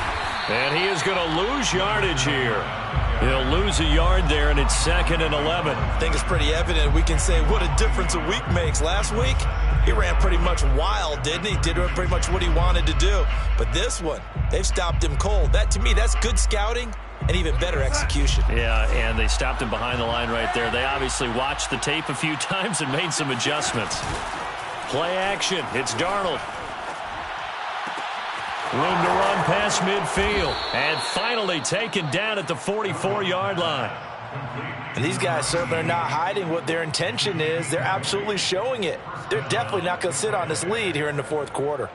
And he is going to lose yardage here. He'll lose a yard there, and it's 2nd and 11.
I think it's pretty evident. We can say what a difference a week makes. Last week, he ran pretty much wild, didn't he? Did pretty much what he wanted to do. But this one, they've stopped him cold. That, to me, that's good scouting and even better execution.
Yeah, and they stopped him behind the line right there. They obviously watched the tape a few times and made some adjustments. Play action. It's Darnold. Room to run past midfield. And finally taken down at the 44-yard line.
And these guys certainly are not hiding what their intention is. They're absolutely showing it. They're definitely not going to sit on this lead here in the 4th quarter.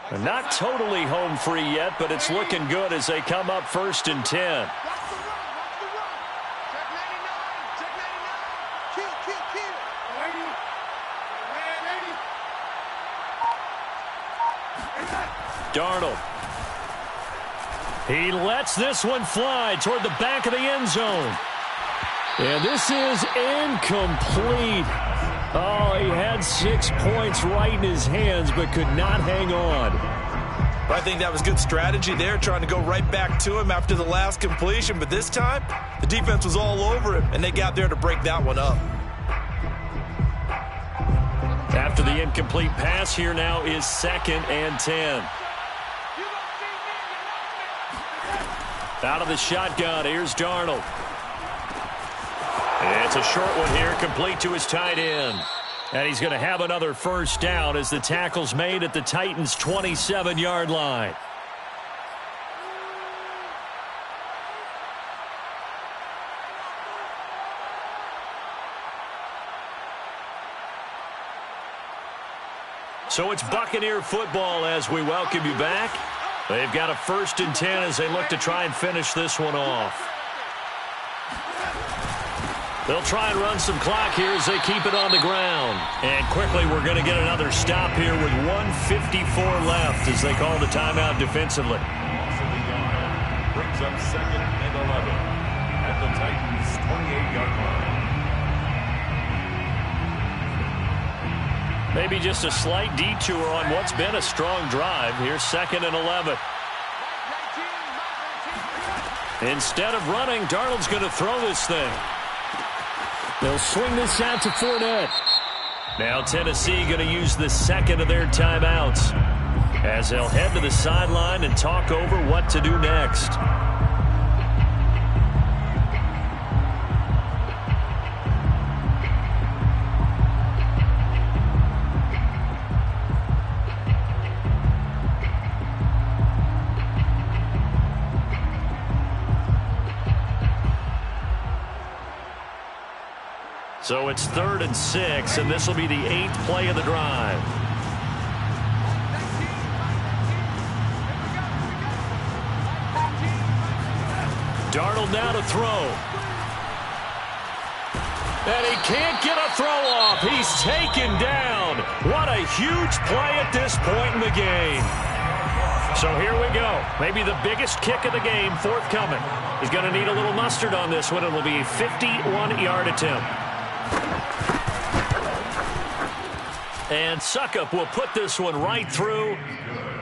They're not totally home free yet, but it's looking good as they come up 1st and 10. Darnold. He lets this one fly toward the back of the end zone. And this is incomplete. Oh, he had 6 points right in his hands, but could not hang on.
I think that was good strategy there, trying to go right back to him after the last completion. But this time, the defense was all over him, and they got there to break that one up.
After the incomplete pass, here now is 2nd and 10. Out of the shotgun, here's Darnold. It's a short one here, complete to his tight end. And he's going to have another first down as the tackle's made at the Titans' 27-yard line. So it's Buccaneer football as we welcome you back. They've got a 1st and 10 as they look to try and finish this one off. They'll try and run some clock here as they keep it on the ground. And quickly we're going to get another stop here with 1:54 left as they call the timeout defensively.
Loss of the yard brings up 2nd and 11 at the Titans' 28-yard line.
Maybe just a slight detour on what's been a strong drive. Here's 2nd and 11. Instead of running, Darnold's going to throw this thing.
They'll swing this out to Fournette.
Now Tennessee going to use the second of their timeouts as they'll head to the sideline and talk over what to do next. So it's 3rd and 6, and this will be the 8th play of the drive. Darnold now to throw. And he can't get a throw off. He's taken down. What a huge play at this point in the game. So here we go. Maybe the biggest kick of the game forthcoming. He's going to need a little mustard on this one. It will be a 51-yard attempt. And Suckup will put this one right through,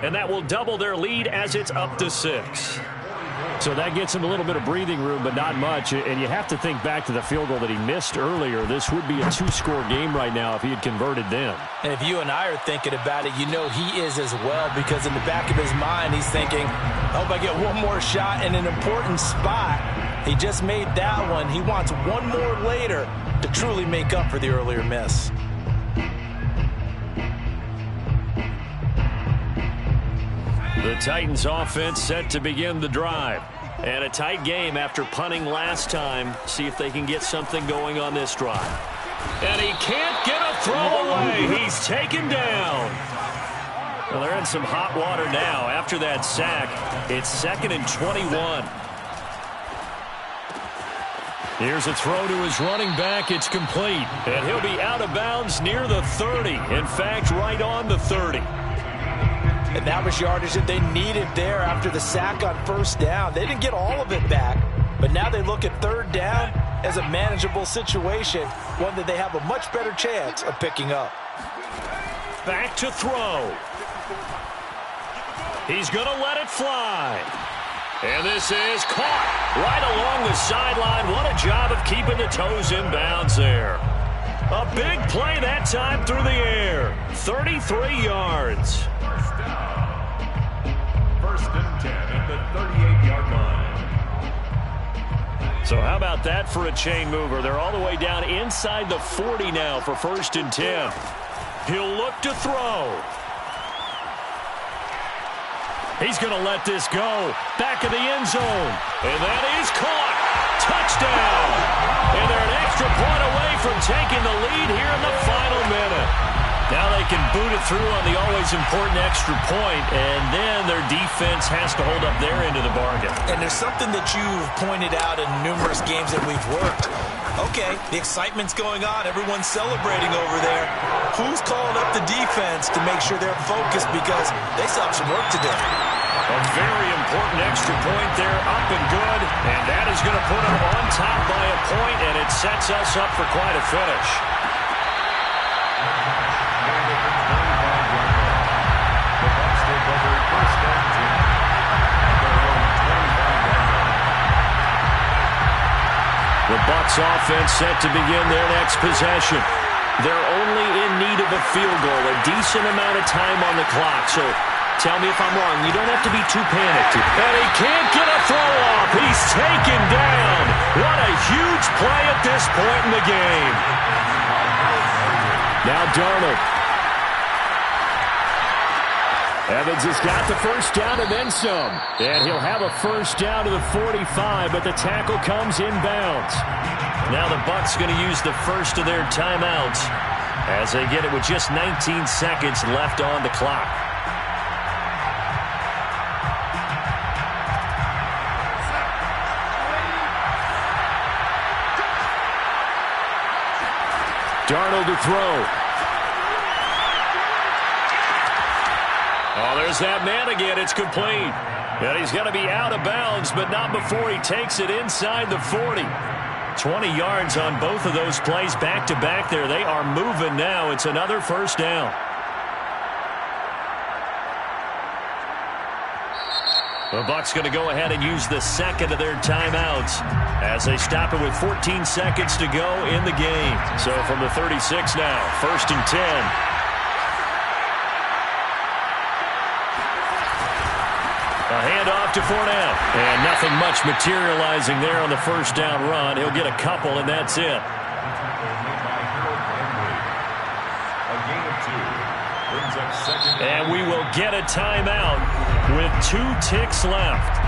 and that will double their lead as it's up to 6.
So that gets him a little bit of breathing room, but not much. And you have to think back to the field goal that he missed earlier. This would be a 2-score game right now if he had converted them.
And if you and I are thinking about it, you know he is as well, because in the back of his mind, he's thinking, I hope I get one more shot in an important spot. He just made that one. He wants one more later to truly make up for the earlier miss.
The Titans offense set to begin the drive. And a tight game after punting last time. See if they can get something going on this drive. And he can't get a throw away. He's taken down. Well, they're in some hot water now after that sack. It's 2nd and 21. Here's a throw to his running back. It's complete. And he'll be out of bounds near the 30. In fact, right on the 30.
And that was yardage that they needed there after the sack on 1st down. They didn't get all of it back, but now they look at 3rd down as a manageable situation, one that they have a much better chance of picking up.
Back to throw. He's going to let it fly. And this is caught right along the sideline. What a job of keeping the toes in bounds there. A big play that time through the air. 33 yards.
1st and 10 at the 38-yard line.
So how about that for a chain mover? They're all the way down inside the 40 now for 1st and 10. He'll look to throw. He's going to let this go. Back of the end zone. And that is caught. Touchdown. And they're an extra point away from taking the lead here in the final minute. Now they can boot it through on the always important extra point, and then their defense has to hold up their end of the bargain.
And there's something that you've pointed out in numerous games that we've worked. Okay, the excitement's going on. Everyone's celebrating over there. Who's calling up the defense to make sure they're focused, because they still have some work to do?
A very important extra point there, up and good, and that is going to put them on top by a point, and it sets us up for quite a finish. The Bucs offense set to begin their next possession. They're only in need of a field goal, a decent amount of time on the clock. So tell me if I'm wrong. You don't have to be too panicked. And he can't get a throw off. He's taken down. What a huge play at this point in the game.
Now Darnold. Evans has got the 1st down and then some. And he'll have a 1st down to the 45, but the tackle comes inbounds.
Now the Bucs going to use the 1st of their timeouts as they get it with just 19 seconds left on the clock.
Darnold to throw.
Oh, there's that man again. It's complete. And he's going to be out of bounds, but not before he takes it inside the 40. 20 yards on both of those plays back-to-back there. They are moving now. It's another first down. The Bucs going to go ahead and use the second of their timeouts as they stop it with 14 seconds to go in the game. So from the 36 now, 1st and 10. A handoff to Fournette. And nothing much materializing there on the first down run. He'll get a couple, and that's it. And we will get a timeout with 2 ticks left.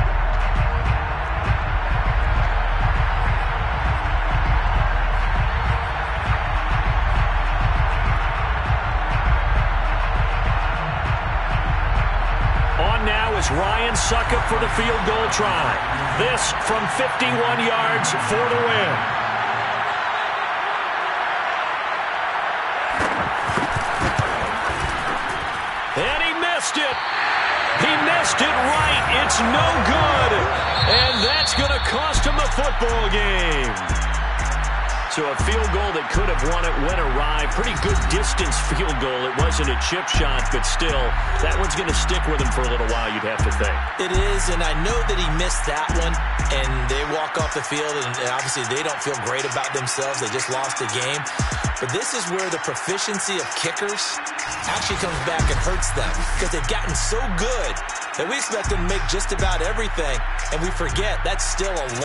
Is Ryan Succop for the field goal try. This from 51 yards for the win. And he missed it. He missed it right. It's no good. And that's going to cost him the football game. So a field goal that could have won it went awry. Pretty good distance field goal. It wasn't a chip shot, but still, that one's going to stick with him for a little while, you'd have to think.
It is, and I know that he missed that one, and they walk off the field, and obviously they don't feel great about themselves. They just lost the game. But this is where the proficiency of kickers actually comes back and hurts them because they've gotten so good that we expect them to make just about everything, and we forget that's still a